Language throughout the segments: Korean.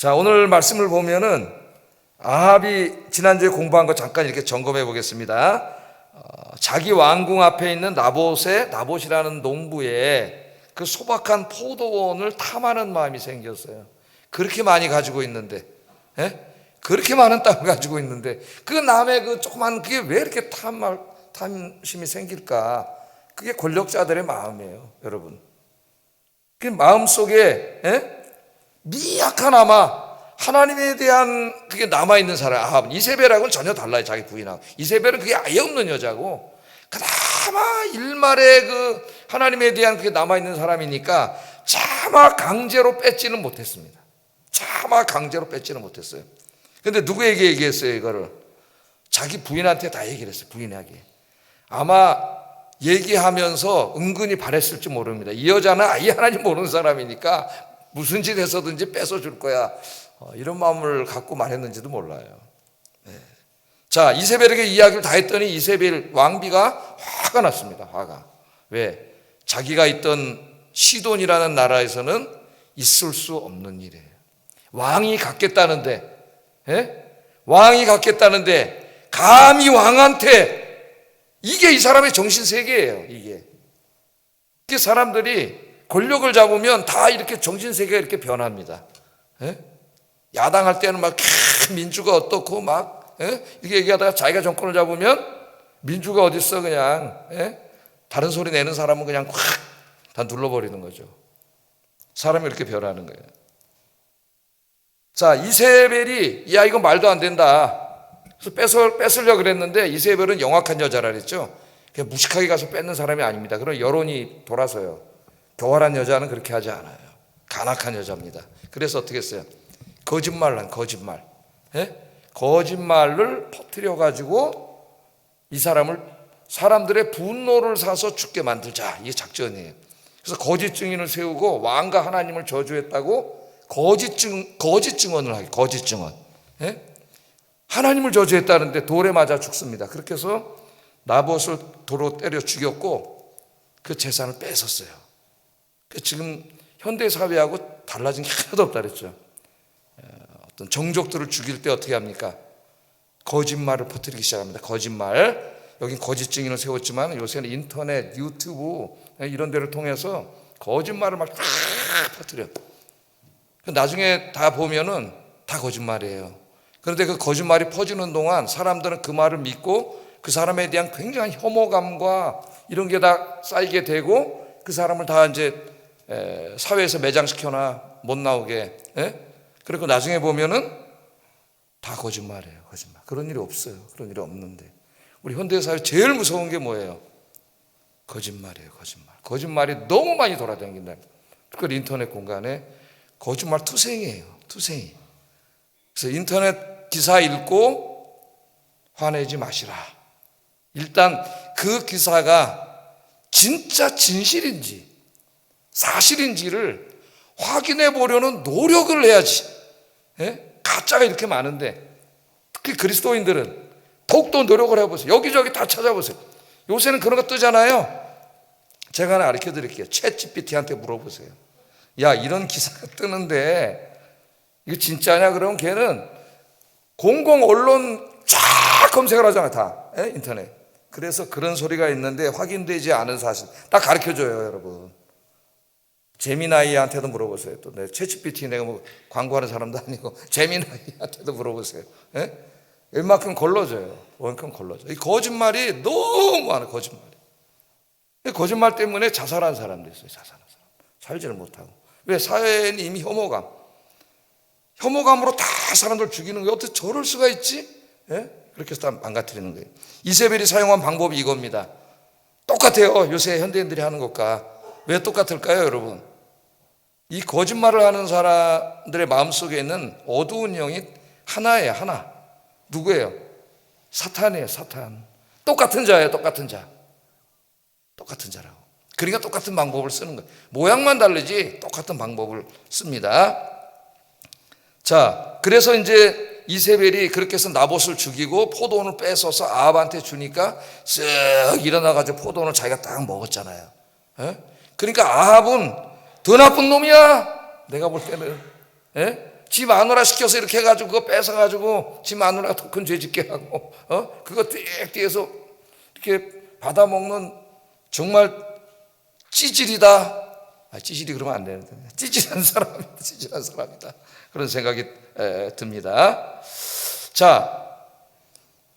자, 오늘 말씀을 보면은 아합이 지난주에 공부한 거 잠깐 이렇게 점검해 보겠습니다. 자기 왕궁 앞에 있는 나봇이라는 농부의 그 소박한 포도원을 탐하는 마음이 생겼어요. 그렇게 많이 가지고 있는데, 그렇게 많은 땅을 가지고 있는데 그 남의 그 조그만 그게 왜 이렇게 탐심이 생길까? 그게 권력자들의 마음이에요, 여러분. 그 마음 속에 미약하나마 하나님에 대한 그게 남아있는 사람. 아합은 이세벨하고는 전혀 달라요. 자기 부인하고. 이세벨은 그게 아예 없는 여자고, 그나마 일말에 그 하나님에 대한 그게 남아있는 사람이니까 차마 강제로 뺏지는 못했습니다. 차마 강제로 뺏지는 못했어요. 근데 누구에게 얘기했어요, 이거를? 자기 부인한테 다 얘기를 했어요, 부인에게. 아마 얘기하면서 은근히 바랬을지 모릅니다. 이 여자는 아예 하나님 모르는 사람이니까 무슨 짓 해서든지 뺏어줄 거야, 이런 마음을 갖고 말했는지도 몰라요. 자, 이세벨에게 이야기를 다 했더니 이세벨 왕비가 화가 났습니다. 화가. 왜? 자기가 있던 시돈이라는 나라에서는 있을 수 없는 일이에요. 왕이 갖겠다는데, 왕이 갖겠다는데 감히 왕한테, 이게 이 사람의 정신세계예요. 이게 사람들이 권력을 잡으면 다 이렇게 정신세계가 이렇게 변합니다. 야당할 때는 막 민주가 어떻고 막 이렇게 얘기하다가 자기가 정권을 잡으면 민주가 어딨어, 그냥 다른 소리 내는 사람은 그냥 확 다 눌러버리는 거죠. 사람이 이렇게 변하는 거예요. 자, 이세벨이 야, 이거 말도 안 된다, 그래서 뺏으려고 그랬는데 이세벨은 영악한 여자라 그랬죠. 그냥 무식하게 가서 뺏는 사람이 아닙니다. 그런 여론이 돌아서요. 교활한 여자는 그렇게 하지 않아요. 간악한 여자입니다. 그래서 어떻게 했어요? 거짓말을 퍼뜨려가지고 이 사람들의 분노를 사서 죽게 만들자, 이게 작전이에요. 그래서 거짓 증인을 세우고 왕과 하나님을 저주했다고 거짓 증언을 하게, 거짓 증언. 하나님을 저주했다는데 돌에 맞아 죽습니다. 그렇게 해서 나봇을 돌로 때려 죽였고 그 재산을 뺏었어요. 지금 현대 사회하고 달라진 게 하나도 없다 그랬죠. 어떤 정족들을 죽일 때 어떻게 합니까? 거짓말을 퍼뜨리기 시작합니다. 거짓말. 여긴 거짓 증인을 세웠지만 요새는 인터넷, 유튜브 이런 데를 통해서 거짓말을 막 퍼뜨려. 나중에 다 보면은 다 거짓말이에요. 그런데 그 거짓말이 퍼지는 동안 사람들은 그 말을 믿고 그 사람에 대한 굉장한 혐오감과 이런 게 다 쌓이게 되고 그 사람을 다 이제 사회에서 매장시켜놔, 못 나오게. 그리고 나중에 보면은 다 거짓말이에요. 거짓말. 그런 일이 없어요. 그런 일이 없는데 우리 현대사회 제일 무서운 게 뭐예요? 거짓말이에요. 거짓말. 거짓말이 너무 많이 돌아다닌다. 특히 인터넷 공간에 거짓말 투생이에요. 투생이. 그래서 인터넷 기사 읽고 화내지 마시라. 일단 그 기사가 진짜 진실인지 사실인지를 확인해 보려는 노력을 해야지. 가짜가 이렇게 많은데 특히 그리스도인들은 더욱더 노력을 해보세요. 여기저기 다 찾아보세요. 요새는 그런 거 뜨잖아요. 제가 하나 가르쳐 드릴게요. 챗 GPT한테 물어보세요. 야, 이런 기사가 뜨는데 이거 진짜냐? 그러면 걔는 공공 언론 쫙 검색을 하잖아요. 다 인터넷. 그래서 그런 소리가 있는데 확인되지 않은 사실 딱 가르쳐줘요, 여러분. 제미나이한테도 물어보세요. 또 내 챗GPT 내가 뭐 광고하는 사람도 아니고 제미나이한테도 물어보세요. 웬만큼 걸러줘요. 웬만큼 걸러줘. 이 거짓말이 너무 많아. 거짓말 때문에 자살한 사람도 있어요. 자살한 사람. 살지를 못하고. 왜? 사회는 이미 혐오감으로 다 사람들 죽이는 거예요. 어떻게 저럴 수가 있지? 그렇게 해서 다 망가뜨리는 거예요. 이세벨이 사용한 방법이 이겁니다. 똑같아요. 요새 현대인들이 하는 것과. 왜 똑같을까요, 여러분? 이 거짓말을 하는 사람들의 마음속에 있는 어두운 영이 하나예요. 하나. 누구예요? 사탄이에요. 사탄. 똑같은 자예요. 똑같은 자라고. 그러니까 똑같은 방법을 쓰는 거예요. 모양만 다르지 똑같은 방법을 씁니다. 자, 그래서 이제 이세벨이 그렇게 해서 나봇을 죽이고 포도원을 뺏어서 아합한테 주니까 쓱 일어나가지고 포도원을 자기가 딱 먹었잖아요. 그러니까 아합은 더 나쁜 놈이야. 내가 볼 때는 지 마누라 시켜서 이렇게 해가지고 그거 뺏어가지고 지 마누라가 더 큰 죄 짓게 하고 그거 띠에서 이렇게 받아먹는 정말 찌질이다. 찌질이 그러면 안 되는데 찌질한 사람이다. 찌질한 사람이다. 그런 생각이 듭니다. 자,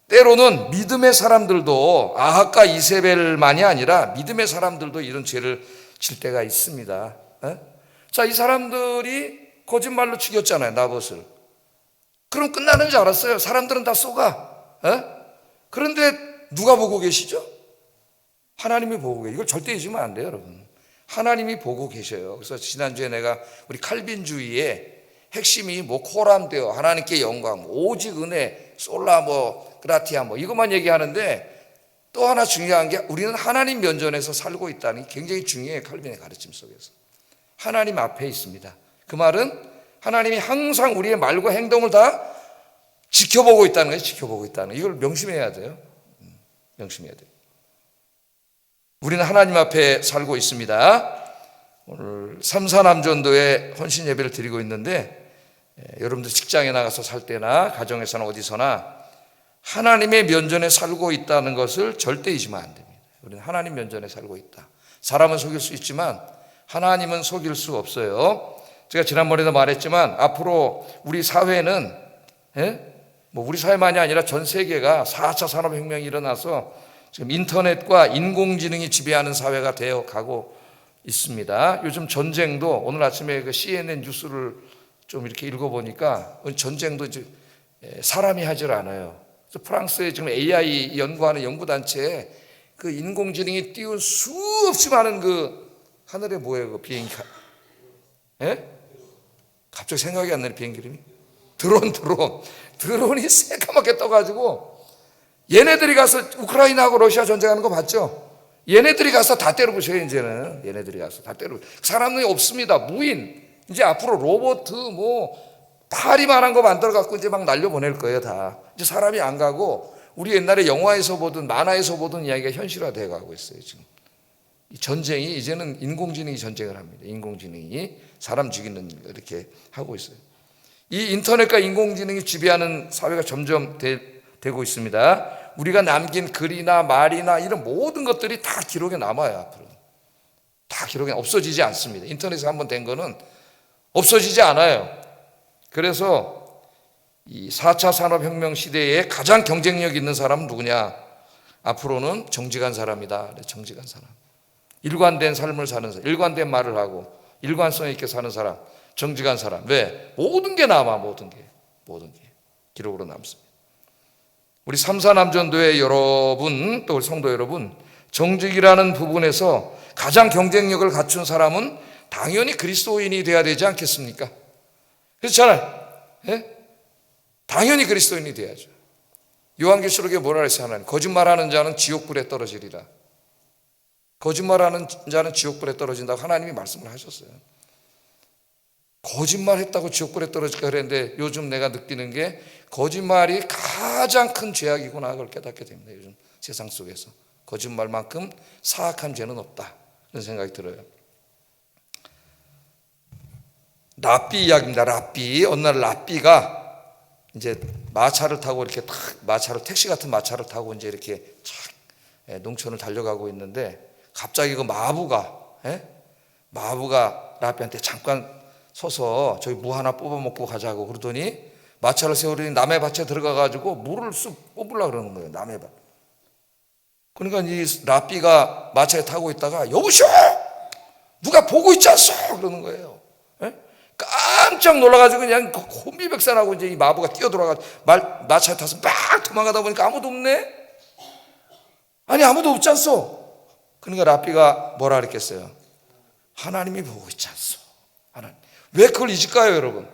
때로는 믿음의 사람들도 아합과 이세벨만이 아니라 믿음의 사람들도 이런 죄를 질 때가 있습니다. 자, 이 사람들이 거짓말로 죽였잖아요, 나봇을. 그럼 끝나는 줄 알았어요. 사람들은 다 쏘가. 그런데 누가 보고 계시죠? 하나님이 보고 계세요. 이걸 절대 잊으면 안 돼요, 여러분. 하나님이 보고 계셔요. 그래서 지난주에 내가 우리 칼빈주의의 핵심이 뭐 코람되어 하나님께 영광, 오직 은혜, 솔라 그라티아 이것만 얘기하는데 또 하나 중요한 게 우리는 하나님 면전에서 살고 있다는 게 굉장히 중요해요. 칼빈의 가르침 속에서. 하나님 앞에 있습니다. 그 말은 하나님이 항상 우리의 말과 행동을 다 지켜보고 있다는 거예요. 지켜보고 있다는 거예요. 이걸 명심해야 돼요. 명심해야 돼요. 우리는 하나님 앞에 살고 있습니다. 오늘 삼사남전도에 헌신 예배를 드리고 있는데 여러분들 직장에 나가서 살 때나 가정에서나 어디서나 하나님의 면전에 살고 있다는 것을 절대 잊으면 안 됩니다. 우리는 하나님 면전에 살고 있다. 사람은 속일 수 있지만 하나님은 속일 수 없어요. 제가 지난번에도 말했지만 앞으로 우리 사회는 우리 사회만이 아니라 전 세계가 4차 산업혁명이 일어나서 지금 인터넷과 인공지능이 지배하는 사회가 되어 가고 있습니다. 요즘 전쟁도 오늘 아침에 그 CNN 뉴스를 좀 이렇게 읽어보니까 전쟁도 이제 사람이 하질 않아요. 그래서 프랑스에 지금 AI 연구하는 연구단체에 그 인공지능이 띄운 수없이 많은 그 하늘에 뭐예요? 그 비행기. 갑자기 생각이 안 나네, 비행기 이름이. 드론이 새까맣게 떠가지고 얘네들이 가서 우크라이나하고 러시아 전쟁하는 거 봤죠? 얘네들이 가서 다 때려부셔요. 이제는 얘네들이 가서 다 때려부셔요. 사람이 없습니다. 무인. 이제 앞으로 로봇 파리만한 거 만들어 갖고 이제 막 날려보낼 거예요. 다 이제 사람이 안 가고 우리 옛날에 영화에서 보던 만화에서 보던 이야기가 현실화되어 가고 있어요. 지금 이 전쟁이 이제는 인공지능이 전쟁을 합니다. 인공지능이 사람 죽이는 일 이렇게 하고 있어요. 이 인터넷과 인공지능이 지배하는 사회가 점점 되고 있습니다. 우리가 남긴 글이나 말이나 이런 모든 것들이 다 기록에 남아요. 앞으로 다 기록에 없어지지 않습니다. 인터넷에 한번 된 거는 없어지지 않아요. 그래서 이 4차 산업혁명 시대에 가장 경쟁력 있는 사람은 누구냐? 앞으로는 정직한 사람이다. 정직한 사람. 일관된 삶을 사는 사람, 일관된 말을 하고 일관성 있게 사는 사람, 정직한 사람. 왜? 모든 게 남아. 모든 게 기록으로 남습니다. 우리 삼사남전도의 여러분, 또 우리 성도 여러분, 정직이라는 부분에서 가장 경쟁력을 갖춘 사람은 당연히 그리스도인이 돼야 되지 않겠습니까? 그렇잖아요. 당연히 그리스도인이 돼야죠. 요한계시록에 뭐라 그랬어요? 하나님, 거짓말하는 자는 지옥불에 떨어지리라. 거짓말하는 자는 지옥불에 떨어진다고 하나님이 말씀을 하셨어요. 거짓말했다고 지옥불에 떨어질까 그랬는데 요즘 내가 느끼는 게 거짓말이 가장 큰 죄악이구나 그걸 깨닫게 됩니다. 요즘 세상 속에서 거짓말만큼 사악한 죄는 없다 그런 생각이 들어요. 랍비 이야기입니다. 랍비. 어느 날 랍비가 이제 마차를 타고 이렇게 택시 같은 마차를 타고 이제 이렇게 착 농촌을 달려가고 있는데 갑자기 그 마부가 랍비한테 잠깐 서서 저기 무 하나 뽑아 먹고 가자고 그러더니 마차를 세우더니 남의 밭에 들어가가지고 물을 쑥 뽑으려고 그러는 거예요. 남의 밭. 그러니까 이 랍비가 마차에 타고 있다가 여보시오! 누가 보고 있지 않소? 그러는 거예요. 깜짝 놀라가지고 그냥 혼비백산하고 이제 이 마부가 뛰어들어가지고 마차에 타서 막 도망가다 보니까 아무도 없네? 아니 아무도 없지 않소? 그러니까 랍비가 뭐라 그랬겠어요? 하나님이 보고 있지 않소? 하나님. 왜 그걸 잊을까요, 여러분?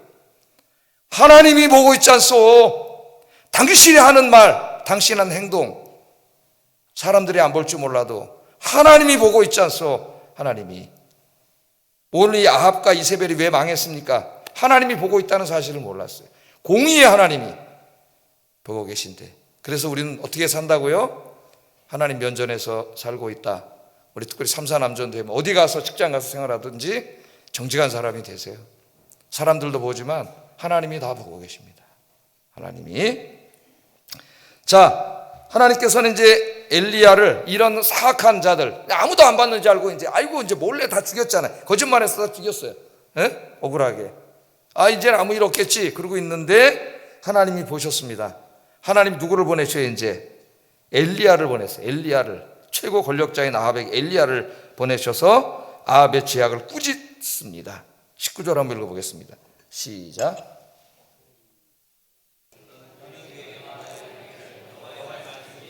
하나님이 보고 있지 않소? 당신이 하는 말, 당신이 하는 행동, 사람들이 안 볼 줄 몰라도 하나님이 보고 있지 않소? 하나님이. 오늘 이 아합과 이세벨이 왜 망했습니까? 하나님이 보고 있다는 사실을 몰랐어요. 공의의 하나님이 보고 계신데. 그래서 우리는 어떻게 산다고요? 하나님 면전에서 살고 있다. 우리 특별히 삼사남전도에 어디 가서 직장 가서 생활하든지 정직한 사람이 되세요. 사람들도 보지만 하나님이 다 보고 계십니다. 하나님이. 자, 하나님께서는 이제 엘리야를 이런 사악한 자들, 아무도 안 받는 줄 알고 이제 아이고 이제 몰래 다 죽였잖아요. 거짓말해서 다 죽였어요. 예? 억울하게. 이제는 아무 일 없겠지 그러고 있는데 하나님이 보셨습니다. 하나님 누구를 보내셔요? 이제 엘리야를 보냈어요. 엘리야를, 최고 권력자인 아합에게 엘리야를 보내셔서 아합의 죄악을 꾸짖습니다. 19절 한번 읽어보겠습니다. 시작.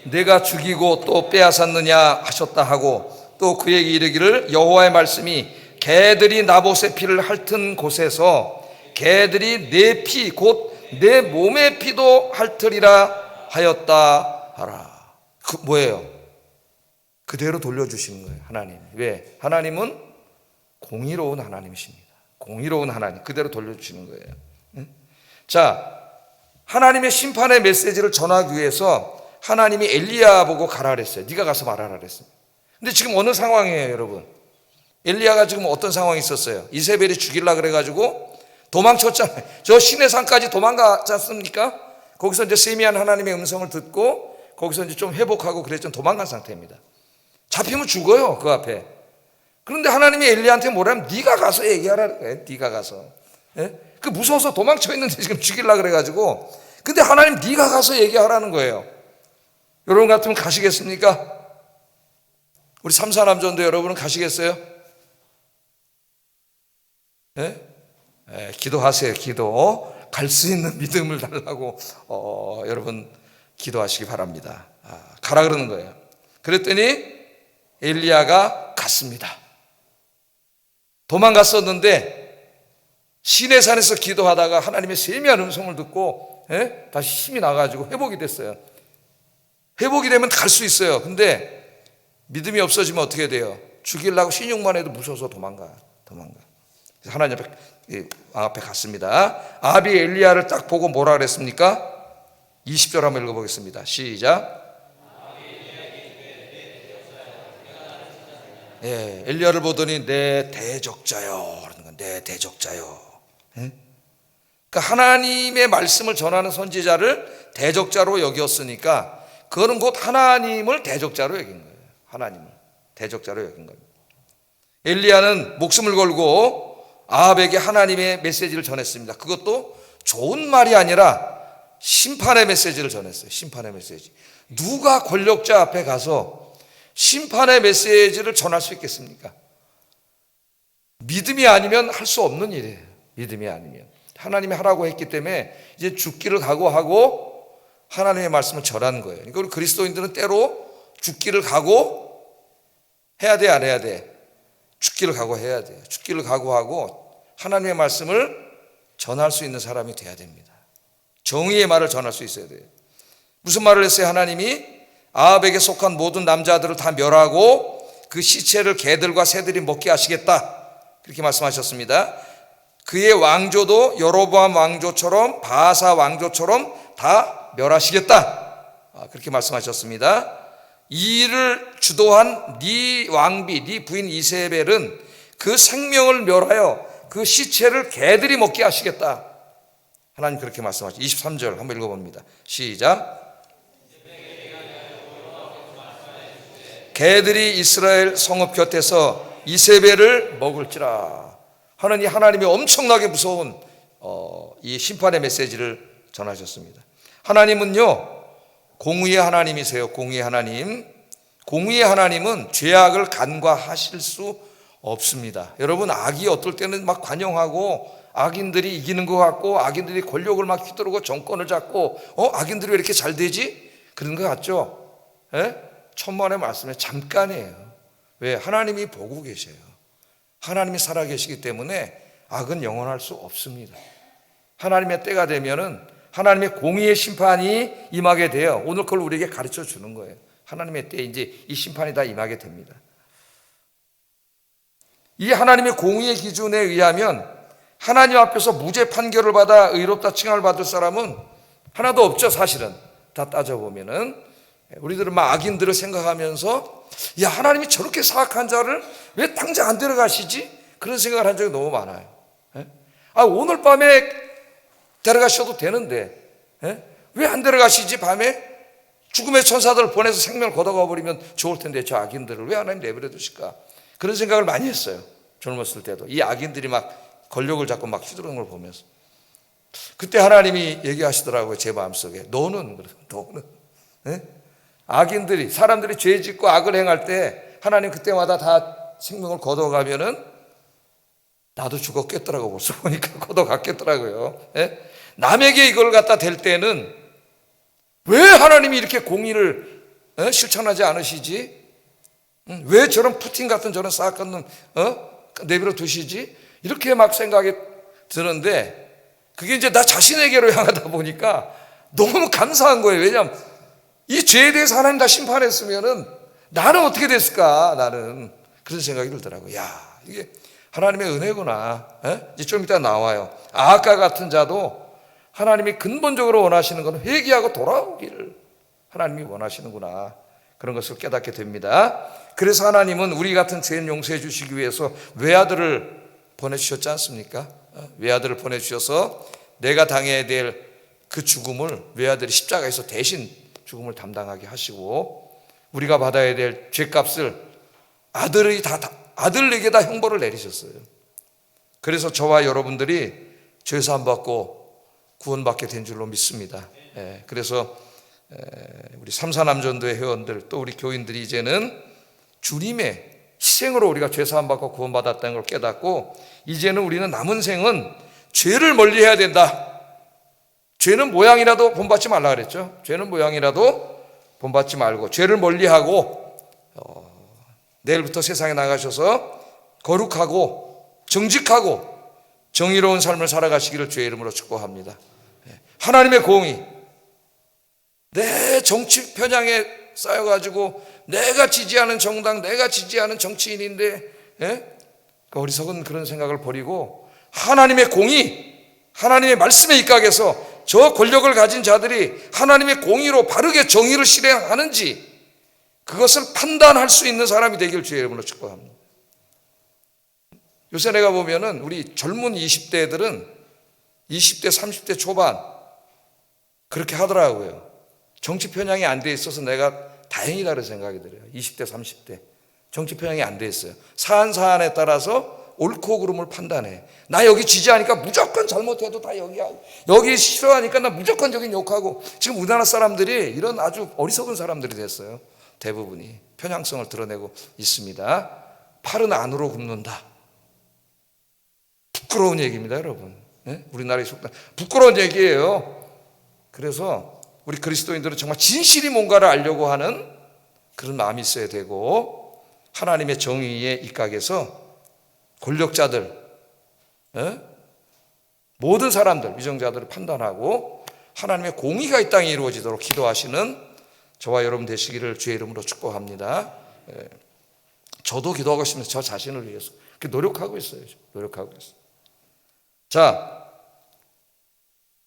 내가 죽이고 또 빼앗았느냐 하셨다 하고 또 그에게 이르기를 여호와의 말씀이 개들이 나봇의 피를 핥은 곳에서 개들이 내 피 곧 내 몸의 피도 핥으리라 하였다 하라. 그 뭐예요? 그대로 돌려주시는 거예요. 하나님. 왜? 하나님은 공의로운 하나님이십니다. 공의로운 하나님. 그대로 돌려주시는 거예요. 응? 자, 하나님의 심판의 메시지를 전하기 위해서 하나님이 엘리야 보고 가라 그랬어요. 네가 가서 말하라 그랬어요. 근데 지금 어느 상황이에요, 여러분? 엘리야가 지금 어떤 상황이 있었어요? 이세벨이 죽이려고 그래가지고 도망쳤잖아요. 저 시내산까지 도망가지 않습니까? 거기서 이제 세미한 하나님의 음성을 듣고 거기서 이제 좀 회복하고 그랬죠. 도망간 상태입니다. 잡히면 죽어요, 그 앞에. 그런데 하나님이 엘리야한테 뭐라면 네가 가서 얘기하라 그래. 네가 가서. 예? 그 무서워서 도망쳐 있는데 지금 죽이려고 그래가지고. 근데 하나님 네가 가서 얘기하라는 거예요. 여러분 같으면 가시겠습니까? 우리 삼사남전도 여러분은 가시겠어요? 예? 기도하세요. 기도. 갈 수 있는 믿음을 달라고 여러분 기도하시기 바랍니다. 가라 그러는 거예요. 그랬더니 엘리야가 갔습니다. 도망갔었는데 시내산에서 기도하다가 하나님의 세미한 음성을 듣고 다시 힘이 나가지고 회복이 됐어요. 회복이 되면 갈 수 있어요. 근데 믿음이 없어지면 어떻게 돼요? 죽이려고 신용만 해도 무서워서 도망가. 하나님 앞에 갔습니다. 아합이 엘리야를 딱 보고 뭐라 그랬습니까? 20절 한번 읽어보겠습니다. 시작. 예, 엘리야를 보더니 내 대적자요. 내 대적자요. 예? 그러니까 하나님의 말씀을 전하는 선지자를 대적자로 여겼으니까 그거는 곧 하나님을 대적자로 여긴 거예요. 하나님을 대적자로 여긴 겁니다. 엘리야는 목숨을 걸고 아합에게 하나님의 메시지를 전했습니다. 그것도 좋은 말이 아니라 심판의 메시지를 전했어요. 심판의 메시지. 누가 권력자 앞에 가서 심판의 메시지를 전할 수 있겠습니까? 믿음이 아니면 할 수 없는 일이에요. 믿음이 아니면. 하나님이 하라고 했기 때문에 이제 죽기를 각오하고 하나님의 말씀을 전하는 거예요. 그러니까 우리 그리스도인들은 때로 죽기를 각오 해야 돼, 안 해야 돼? 죽기를 각오해야 돼요. 죽기를 각오하고 하나님의 말씀을 전할 수 있는 사람이 돼야 됩니다. 정의의 말을 전할 수 있어야 돼요. 무슨 말을 했어요? 하나님이 아합에게 속한 모든 남자들을 다 멸하고 그 시체를 개들과 새들이 먹게 하시겠다. 그렇게 말씀하셨습니다. 그의 왕조도 여로보암 왕조처럼 바하사 왕조처럼 다 멸하시겠다. 그렇게 말씀하셨습니다. 이 일을 주도한 네 왕비, 네 부인 이세벨은 그 생명을 멸하여 그 시체를 개들이 먹게 하시겠다. 하나님 그렇게 말씀하시죠. 23절 한번 읽어봅니다. 시작. 개들이 이스라엘 성읍 곁에서 이세벨을 먹을지라. 하나님, 하나님이 엄청나게 무서운 이 심판의 메시지를 전하셨습니다. 하나님은요 공의의 하나님이세요. 공의의 하나님. 공의의 하나님은 죄악을 간과하실 수 없습니다. 여러분, 악이 어떨 때는 막 관용하고 악인들이 이기는 것 같고 악인들이 권력을 막 휘두르고 정권을 잡고 악인들이 왜 이렇게 잘 되지? 그런 것 같죠? 예? 천만의 말씀에 잠깐이에요. 왜? 하나님이 보고 계셔요. 하나님이 살아계시기 때문에 악은 영원할 수 없습니다. 하나님의 때가 되면은 하나님의 공의의 심판이 임하게 돼요. 오늘 그걸 우리에게 가르쳐 주는 거예요. 하나님의 때에 이제 이 심판이 다 임하게 됩니다. 이 하나님의 공의의 기준에 의하면 하나님 앞에서 무죄 판결을 받아 의롭다 칭함을 받을 사람은 하나도 없죠. 사실은 다 따져보면은 우리들은 막 악인들을 생각하면서 야, 하나님이 저렇게 사악한 자를 왜 당장 안 데려가시지? 그런 생각을 한 적이 너무 많아요. 오늘 밤에 데려가셔도 되는데 왜 안 데려가시지? 밤에 죽음의 천사들을 보내서 생명을 걷어가 버리면 좋을 텐데 저 악인들을 왜 하나님 내버려 두실까? 그런 생각을 많이 했어요. 젊었을 때도 이 악인들이 막 권력을 잡고 막 휘두르는 걸 보면서 그때 하나님이 얘기하시더라고요. 제 마음속에 너는 악인들이 사람들이 죄 짓고 악을 행할 때 하나님 그때마다 다 생명을 걷어가면은 나도 죽었겠더라고. 벌써 보니까 걷어갔겠더라고요. 남에게 이걸 갖다 댈 때는 왜 하나님이 이렇게 공의를 실천하지 않으시지? 왜 저런 푸틴 같은 저런 사악한 놈 내버려 두시지? 이렇게 막 생각이 드는데 그게 이제 나 자신에게로 향하다 보니까 너무 감사한 거예요. 왜냐하면 이 죄에 대해서 하나님 다 심판했으면은 나는 어떻게 됐을까? 나는 그런 생각이 들더라고요. 야, 이게 하나님의 은혜구나. 이제 좀 이따 나와요. 아까 같은 자도 하나님이 근본적으로 원하시는 건 회개하고 돌아오기를 하나님이 원하시는구나. 그런 것을 깨닫게 됩니다. 그래서 하나님은 우리 같은 죄인 용서해 주시기 위해서 외아들을 보내주셨지 않습니까? 외아들을 보내주셔서 내가 당해야 될 그 죽음을 외아들이 십자가에서 대신 죽음을 담당하게 하시고 우리가 받아야 될 죄값을 아들에게 다 형벌을 내리셨어요. 그래서 저와 여러분들이 죄사함 받고 구원받게 된 줄로 믿습니다. 그래서 우리 삼사남전도의 회원들 또 우리 교인들이 이제는 주님의 희생으로 우리가 죄사함 받고 구원받았다는 걸 깨닫고 이제는 우리는 남은 생은 죄를 멀리해야 된다. 죄는 모양이라도 본받지 말라 그랬죠. 죄는 모양이라도 본받지 말고 죄를 멀리하고 내일부터 세상에 나가셔서 거룩하고 정직하고 정의로운 삶을 살아가시기를 주의 이름으로 축복합니다. 하나님의 공의, 내 정치 편향에 쌓여가지고 내가 지지하는 정당, 내가 지지하는 정치인인데 어리석은 그런 생각을 버리고 하나님의 공의, 하나님의 말씀에 입각해서 저 권력을 가진 자들이 하나님의 공의로 바르게 정의를 실행하는지 그것을 판단할 수 있는 사람이 되길 주의 이름으로 축복합니다. 요새 내가 보면은 우리 젊은 20대들은 20대, 30대 초반 그렇게 하더라고요. 정치 편향이 안 돼 있어서 내가 다행이라는 생각이 들어요. 20대, 30대 정치 편향이 안 돼 있어요. 사안에 따라서 옳고 그름을 판단해. 나 여기 지지하니까 무조건 잘못해도 다 여기 싫어하니까 나 무조건 저기 욕하고. 지금 우리나라 사람들이 이런 아주 어리석은 사람들이 됐어요. 대부분이 편향성을 드러내고 있습니다. 팔은 안으로 굽는다. 부끄러운 얘기입니다, 여러분. 우리나라의 속담 부끄러운 얘기예요. 그래서 우리 그리스도인들은 정말 진실이 뭔가를 알려고 하는 그런 마음이 있어야 되고 하나님의 정의에 입각해서 권력자들, 모든 사람들, 위정자들을 판단하고 하나님의 공의가 이 땅에 이루어지도록 기도하시는 저와 여러분 되시기를 주의 이름으로 축복합니다. 저도 기도하고 있습니다. 저 자신을 위해서 노력하고 있어요. 노력하고 있어요. 자,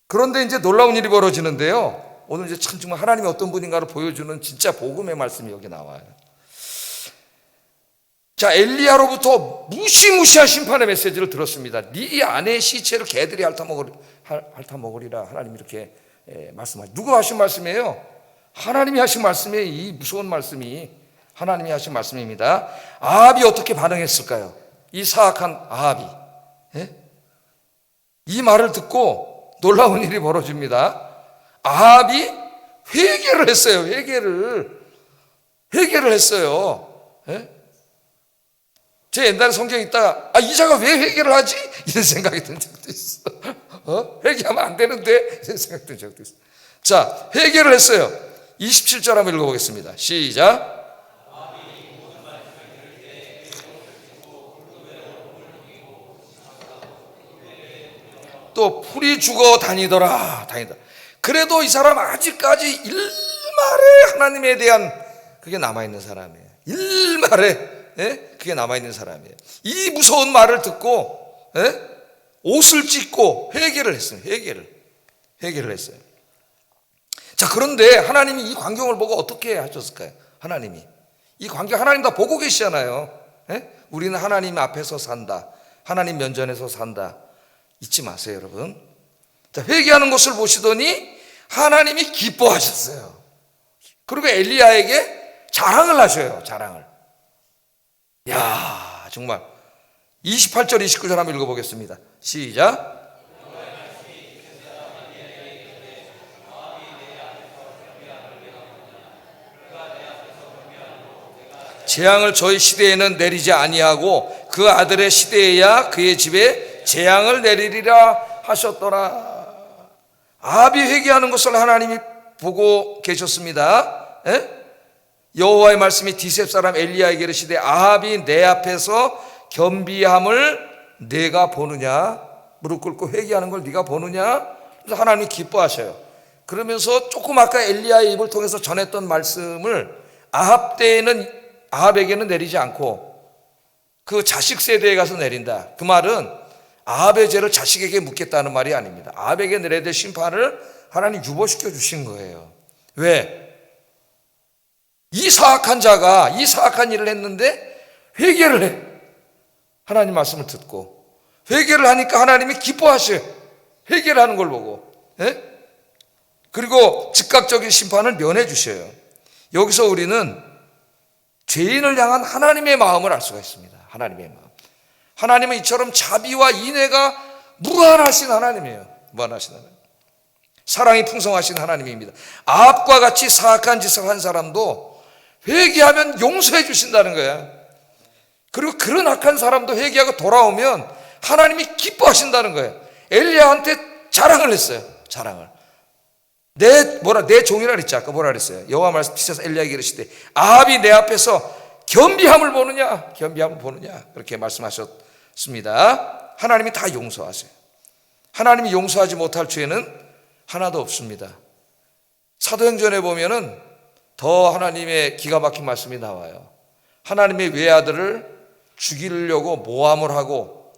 그런데 이제 놀라운 일이 벌어지는데요. 오늘 이제 참 정말 하나님이 어떤 분인가를 보여주는 진짜 복음의 말씀이 여기 나와요. 자, 엘리야로부터 무시무시한 심판의 메시지를 들었습니다. 네 아내의 시체를 개들이 핥아먹으리라 하나님이 이렇게 말씀하시죠. 누가 하신 말씀이에요? 하나님이 하신 말씀이에요. 이 무서운 말씀이 하나님이 하신 말씀입니다. 아합이 어떻게 반응했을까요? 이 사악한 아합이 이 말을 듣고 놀라운 일이 벌어집니다. 아합이 회개를 했어요. 회개를 했어요. 제 옛날에 성경에 있다가 이자가 왜 회개를 하지? 이런 생각이 든 적도 있어. 회개하면 안 되는데 이런 생각이 든 적도 있어. 자, 회개를 했어요. 27절 한번 읽어보겠습니다. 시작. 또 풀이 죽어 다니더라. 그래도 이 사람 아직까지 일말의 하나님에 대한 그게 남아있는 사람이에요. 일말의 그게 남아있는 사람이에요. 이 무서운 말을 듣고 옷을 찢고 회개를 했어요. 회개를 했어요. 자, 그런데 하나님이 이 광경을 보고 어떻게 하셨을까요? 하나님이 이 광경 하나님 다 보고 계시잖아요. 우리는 하나님 앞에서 산다. 하나님 면전에서 산다. 잊지 마세요, 여러분. 자, 회개하는 것을 보시더니 하나님이 기뻐하셨어요. 그리고 엘리야에게 자랑을 하셔요. 자랑을. 야, 정말 28절 29절 한번 읽어보겠습니다. 시작. 재앙을 저희 시대에는 내리지 아니하고 그 아들의 시대에야 그의 집에 재앙을 내리리라 하셨더라. 아합이 회개하는 것을 하나님이 보고 계셨습니다. 여호와의 말씀이 디셉 사람 엘리야에게 이르시되 아합이 내 앞에서 겸비함을 내가 보느냐, 무릎 꿇고 회개하는 걸 네가 보느냐. 그래서 하나님이 기뻐하셔요. 그러면서 조금 아까 엘리야의 입을 통해서 전했던 말씀을 아합에게는 내리지 않고 그 자식 세대에 가서 내린다. 그 말은 아합의 죄를 자식에게 묻겠다는 말이 아닙니다. 아합에게 내려야 될 심판을 하나님 유보시켜 주신 거예요. 왜? 이 사악한 자가 이 사악한 일을 했는데 회개를 해. 하나님 말씀을 듣고 회개를 하니까 하나님이 기뻐하셔요. 회개를 하는 걸 보고. 그리고 즉각적인 심판을 면해 주셔요. 여기서 우리는 죄인을 향한 하나님의 마음을 알 수가 있습니다. 하나님의 마음. 하나님은 이처럼 자비와 인애가 무한하신 하나님이에요. 무한하신 하나님. 사랑이 풍성하신 하나님입니다. 아합과 같이 사악한 짓을 한 사람도 회개하면 용서해 주신다는 거야. 그리고 그런 악한 사람도 회개하고 돌아오면 하나님이 기뻐하신다는 거예요. 엘리야한테 자랑을 했어요. 자랑을. 내 종이라 그랬지. 아까 뭐라 그랬어요? 여호와 말씀 피셔서 엘리야에게 이르시되 아합이 내 앞에서 겸비함을 보느냐, 겸비함을 보느냐, 그렇게 말씀하셨습니다. 하나님이 다 용서하세요. 하나님이 용서하지 못할 죄는 하나도 없습니다. 사도행전에 보면은 더 하나님의 기가 막힌 말씀이 나와요. 하나님의 외아들을 죽이려고 모함을 하고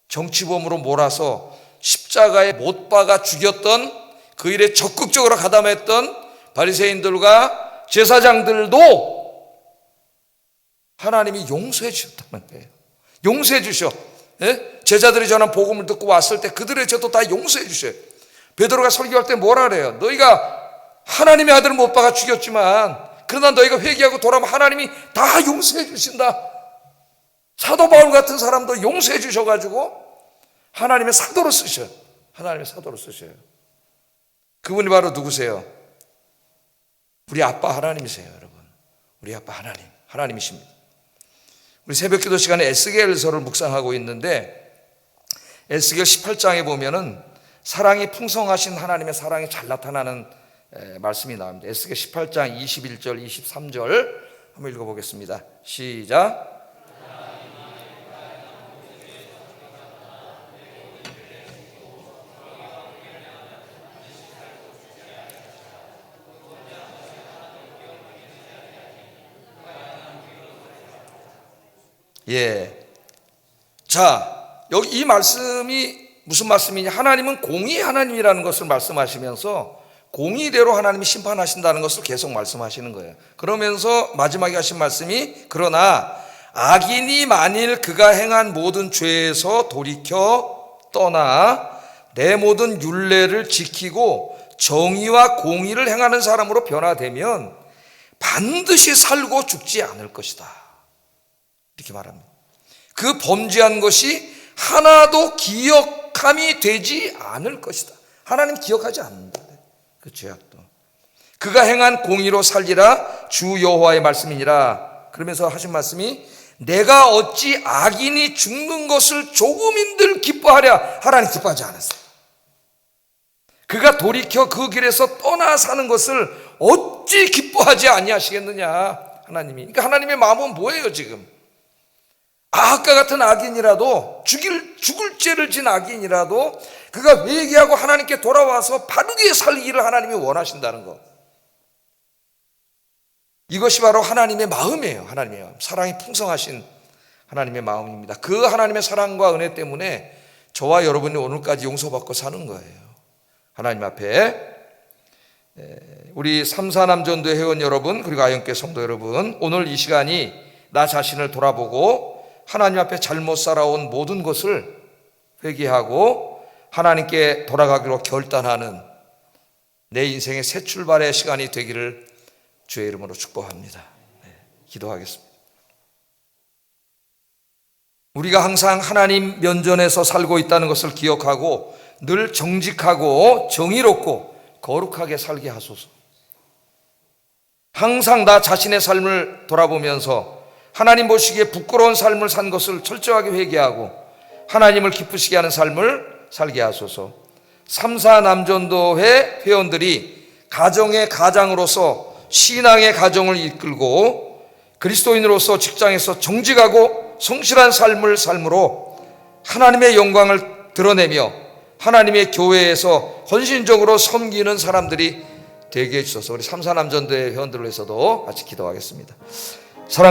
정치범으로 몰아서 십자가에 못 박아 죽였던 그 일에 적극적으로 가담했던 바리새인들과 제사장들도 하나님이 용서해 주셨다는 거예요. 용서해 주셔. 제자들이 전한 복음을 듣고 왔을 때 그들의 죄도 다 용서해 주셔요. 베드로가 설교할 때 뭐라 그래요? 너희가 하나님의 아들을 못 박아 죽였지만 그러나 너희가 회개하고 돌아오면 하나님이 다 용서해 주신다. 사도 바울 같은 사람도 용서해 주셔가지고 하나님의 사도로 쓰셔요. 하나님의 사도로 쓰셔요. 그분이 바로 누구세요? 우리 아빠 하나님이세요, 여러분. 우리 아빠 하나님이십니다. 우리 새벽기도 시간에 에스겔서를 묵상하고 있는데 에스겔 18장에 보면은 사랑이 풍성하신 하나님의 사랑이 잘 나타나는 말씀이 나옵니다. 에스겔 18장 21절 23절 한번 읽어보겠습니다. 시작. 예. 자, 여기 이 말씀이 무슨 말씀이냐? 하나님은 공의 하나님이라는 것을 말씀하시면서 공의대로 하나님이 심판하신다는 것을 계속 말씀하시는 거예요. 그러면서 마지막에 하신 말씀이 그러나 악인이 만일 그가 행한 모든 죄에서 돌이켜 떠나 내 모든 율례를 지키고 정의와 공의를 행하는 사람으로 변화되면 반드시 살고 죽지 않을 것이다. 이렇게 말합니다. 그 범죄한 것이 하나도 기억함이 되지 않을 것이다. 하나님 기억하지 않는다. 그 죄악도. 그가 행한 공의로 살리라 주 여호와의 말씀이니라. 그러면서 하신 말씀이 내가 어찌 악인이 죽는 것을 조금인들 기뻐하랴. 하나님 기뻐하지 않았어요. 그가 돌이켜 그 길에서 떠나 사는 것을 어찌 기뻐하지 아니하시겠느냐. 하나님이. 그러니까 하나님의 마음은 뭐예요 지금? 아합과 같은 악인이라도 죽을 죄를 진 악인이라도 그가 회개하고 하나님께 돌아와서 바르게 살기를 하나님이 원하신다는 것. 이것이 바로 하나님의 마음이에요. 하나님의 마음. 사랑이 풍성하신 하나님의 마음입니다. 그 하나님의 사랑과 은혜 때문에 저와 여러분이 오늘까지 용서받고 사는 거예요. 하나님 앞에. 우리 삼사남전도 회원 여러분 그리고 아영교회 성도 여러분, 오늘 이 시간이 나 자신을 돌아보고 하나님 앞에 잘못 살아온 모든 것을 회개하고 하나님께 돌아가기로 결단하는 내 인생의 새 출발의 시간이 되기를 주의 이름으로 축복합니다. 기도하겠습니다. 우리가 항상 하나님 면전에서 살고 있다는 것을 기억하고 늘 정직하고 정의롭고 거룩하게 살게 하소서. 항상 나 자신의 삶을 돌아보면서 하나님 보시기에 부끄러운 삶을 산 것을 철저하게 회개하고 하나님을 기쁘시게 하는 삶을 살게 하소서. 3사 남전도회 회원들이 가정의 가장으로서 신앙의 가정을 이끌고 그리스도인으로서 직장에서 정직하고 성실한 삶을 삶으로 하나님의 영광을 드러내며 하나님의 교회에서 헌신적으로 섬기는 사람들이 되게 해주셔서 우리 3사 남전도회 회원들을 위해서도 같이 기도하겠습니다. 사랑